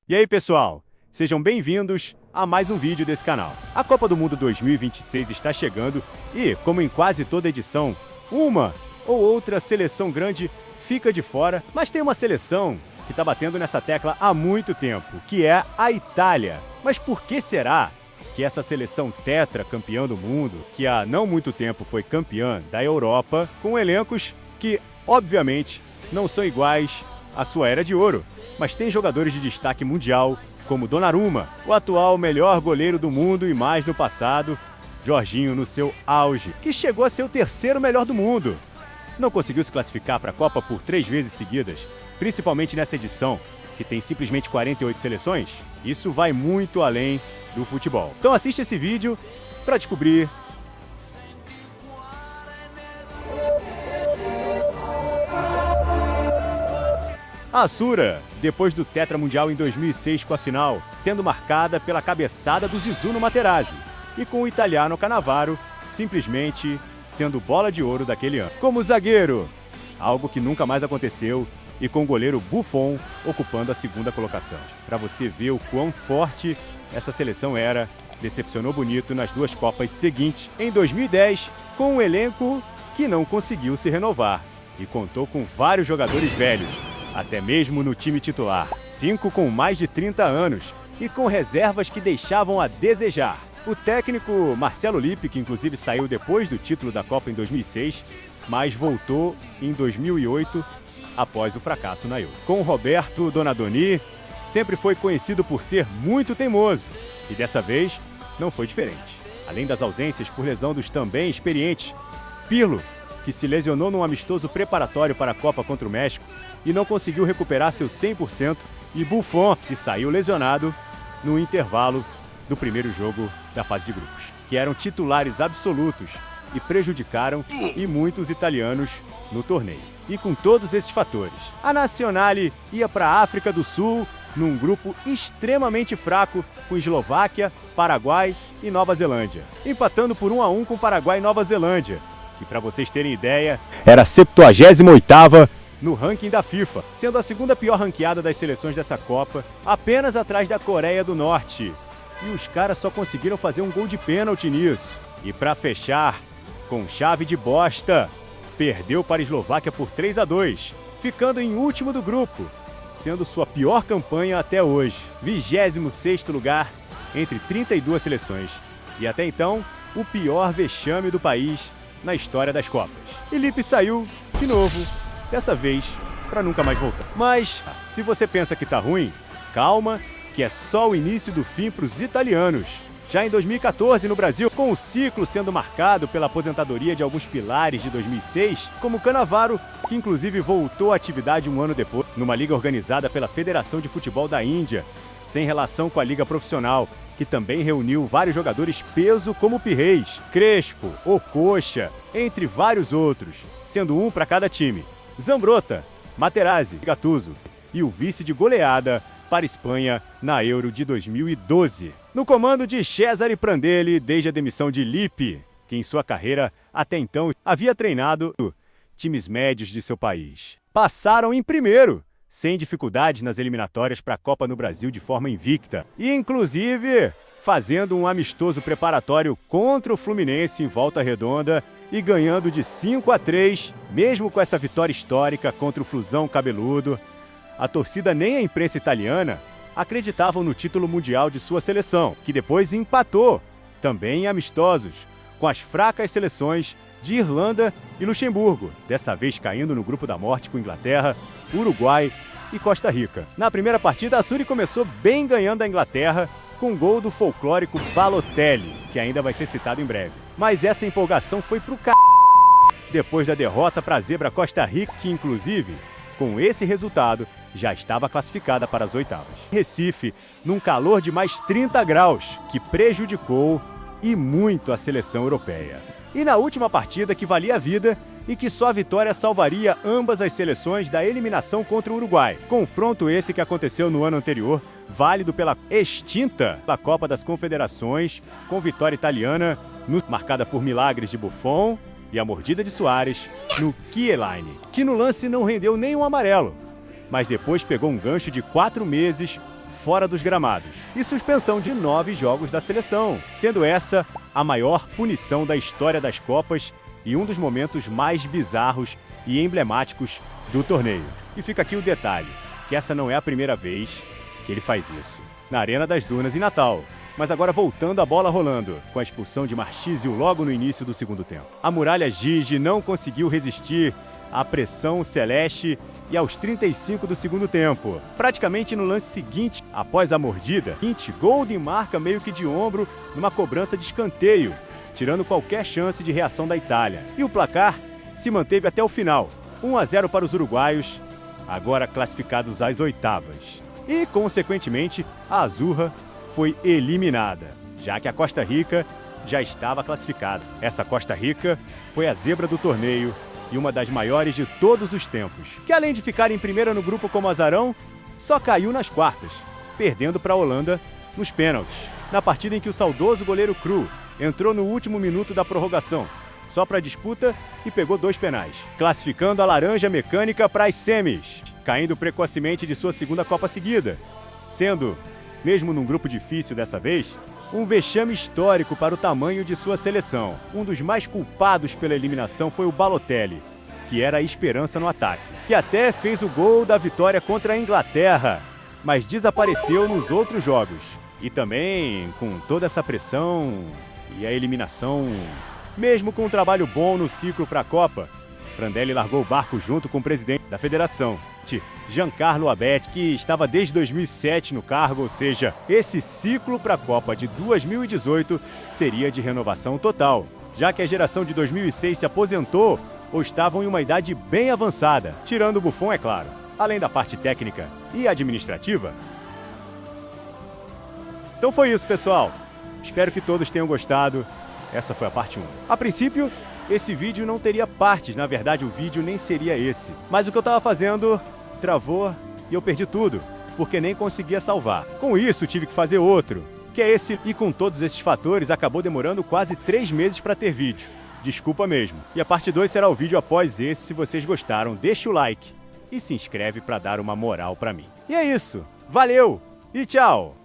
E aí, pessoal? Sejam bem-vindos a mais um vídeo desse canal. A Copa do Mundo 2026 está chegando e, como em quase toda edição, uma ou outra seleção grande fica de fora, mas tem uma seleção que está batendo nessa tecla há muito tempo, que é a Itália. Mas por que será que essa seleção tetracampeã do mundo, que há não muito tempo foi campeã da Europa, com elencos que, obviamente, não são iguais à sua era de ouro, mas tem jogadores de destaque mundial, como Donnarumma, o atual melhor goleiro do mundo e mais no passado, Jorginho no seu auge, que chegou a ser o terceiro melhor do mundo. Não conseguiu se classificar para a Copa por 3 vezes seguidas, principalmente nessa edição, que tem simplesmente 48 seleções. Isso vai muito além do futebol. Então assiste esse vídeo para descobrir. A Azzurra, depois do Tetra Mundial em 2006 com a final, sendo marcada pela cabeçada do Zizou no Materazzi, e com o italiano Cannavaro simplesmente sendo bola de ouro daquele ano. Como zagueiro, algo que nunca mais aconteceu, e com o goleiro Buffon ocupando a segunda colocação. Para você ver o quão forte essa seleção era, decepcionou bonito nas duas Copas seguintes, em 2010, com um elenco que não conseguiu se renovar, e contou com vários jogadores velhos, até mesmo no time titular, 5 com mais de 30 anos e com reservas que deixavam a desejar. O técnico Marcelo Lippi, que inclusive saiu depois do título da Copa em 2006, mas voltou em 2008 após o fracasso na Euro. Com Roberto Donadoni, sempre foi conhecido por ser muito teimoso e dessa vez não foi diferente. Além das ausências por lesão dos também experientes Pirlo, que se lesionou num amistoso preparatório para a Copa contra o México e não conseguiu recuperar seu 100%, e Buffon, que saiu lesionado no intervalo do primeiro jogo da fase de grupos, que eram titulares absolutos e prejudicaram e muitos italianos no torneio. E com todos esses fatores, a Nazionale ia para a África do Sul num grupo extremamente fraco com Eslováquia, Paraguai e Nova Zelândia, empatando por 1-1 com Paraguai e Nova Zelândia, que, para vocês terem ideia, era a 78ª no ranking da FIFA, sendo a segunda pior ranqueada das seleções dessa Copa, apenas atrás da Coreia do Norte. E os caras só conseguiram fazer um gol de pênalti nisso. E para fechar, com chave de bosta, perdeu para a Eslováquia por 3-2, ficando em último do grupo, sendo sua pior campanha até hoje. 26º lugar entre 32 seleções. E até então, o pior vexame do país na história das Copas. E Lippi saiu de novo, dessa vez para nunca mais voltar. Mas, se você pensa que tá ruim, calma, que é só o início do fim para os italianos. Já em 2014, no Brasil, com o ciclo sendo marcado pela aposentadoria de alguns pilares de 2006, como Cannavaro, que inclusive voltou à atividade um ano depois, numa liga organizada pela Federação de Futebol da Índia, sem relação com a liga profissional, que também reuniu vários jogadores peso como Pirreis, Crespo, Okocha, entre vários outros, sendo um para cada time. Zambrotta, Materazzi, Gattuso e o vice de goleada para a Espanha na Euro de 2012. No comando de Cesare Prandelli desde a demissão de Lippi, que em sua carreira até então havia treinado times médios de seu país. Passaram em primeiro, sem dificuldades nas eliminatórias para a Copa no Brasil de forma invicta, e inclusive fazendo um amistoso preparatório contra o Fluminense em Volta Redonda e ganhando de 5-3, mesmo com essa vitória histórica contra o Flusão Cabeludo. A torcida nem a imprensa italiana acreditavam no título mundial de sua seleção, que depois empatou, também em amistosos, com as fracas seleções de Irlanda e Luxemburgo, dessa vez caindo no grupo da morte com Inglaterra, Uruguai e Costa Rica. Na primeira partida, a Azzurra começou bem ganhando a Inglaterra, com um gol do folclórico Balotelli, que ainda vai ser citado em breve. Mas essa empolgação foi pro c... depois da derrota para a zebra Costa Rica, que inclusive, com esse resultado, já estava classificada para as oitavas. Recife, num calor de mais 30 graus, que prejudicou e muito a seleção europeia. E na última partida, que valia a vida e que só a vitória salvaria ambas as seleções da eliminação contra o Uruguai. Confronto esse que aconteceu no ano anterior, válido pela extinta da Copa das Confederações, com vitória italiana, marcada por milagres de Buffon e a mordida de Suárez no Chiellini, que no lance não rendeu nenhum amarelo, mas depois pegou um gancho de 4 meses fora dos gramados e suspensão de 9 jogos da seleção, sendo essa a maior punição da história das Copas e um dos momentos mais bizarros e emblemáticos do torneio. E fica aqui o detalhe, que essa não é a primeira vez que ele faz isso. Na Arena das Dunas em Natal. Mas agora voltando a bola rolando, com a expulsão de Marchisio logo no início do segundo tempo. A Muralha Gigi não conseguiu resistir à pressão celeste e aos 35 do segundo tempo. Praticamente no lance seguinte, após a mordida, Golding marca meio que de ombro numa cobrança de escanteio, tirando qualquer chance de reação da Itália. E o placar se manteve até o final, 1-0 para os uruguaios, agora classificados às oitavas. E, consequentemente, a Azurra foi eliminada, já que a Costa Rica já estava classificada. Essa Costa Rica foi a zebra do torneio e uma das maiores de todos os tempos, que além de ficar em primeira no grupo como azarão, só caiu nas quartas, perdendo para a Holanda nos pênaltis, na partida em que o saudoso goleiro Cru entrou no último minuto da prorrogação, só para a disputa e pegou 2 penais, classificando a Laranja Mecânica para as semis, caindo precocemente de sua segunda Copa seguida, sendo, mesmo num grupo difícil dessa vez, um vexame histórico para o tamanho de sua seleção. Um dos mais culpados pela eliminação foi o Balotelli, que era a esperança no ataque, que até fez o gol da vitória contra a Inglaterra, mas desapareceu nos outros jogos. E também, com toda essa pressão e a eliminação, mesmo com um trabalho bom no ciclo para a Copa, Prandelli largou o barco junto com o presidente da federação, Giancarlo Abete, que estava desde 2007 no cargo, ou seja, esse ciclo para a Copa de 2018 seria de renovação total, já que a geração de 2006 se aposentou ou estavam em uma idade bem avançada, tirando o Buffon, é claro, além da parte técnica e administrativa. Então foi isso, pessoal. Espero que todos tenham gostado. Essa foi a parte 1. A princípio, esse vídeo não teria partes, na verdade o vídeo nem seria esse. Mas o que eu estava fazendo travou e eu perdi tudo, porque nem conseguia salvar. Com isso tive que fazer outro, que é esse, e com todos esses fatores acabou demorando quase 3 meses para ter vídeo. Desculpa mesmo. E a parte 2 será o vídeo após esse. Se vocês gostaram, deixa o like e se inscreve para dar uma moral para mim. E é isso. Valeu e tchau!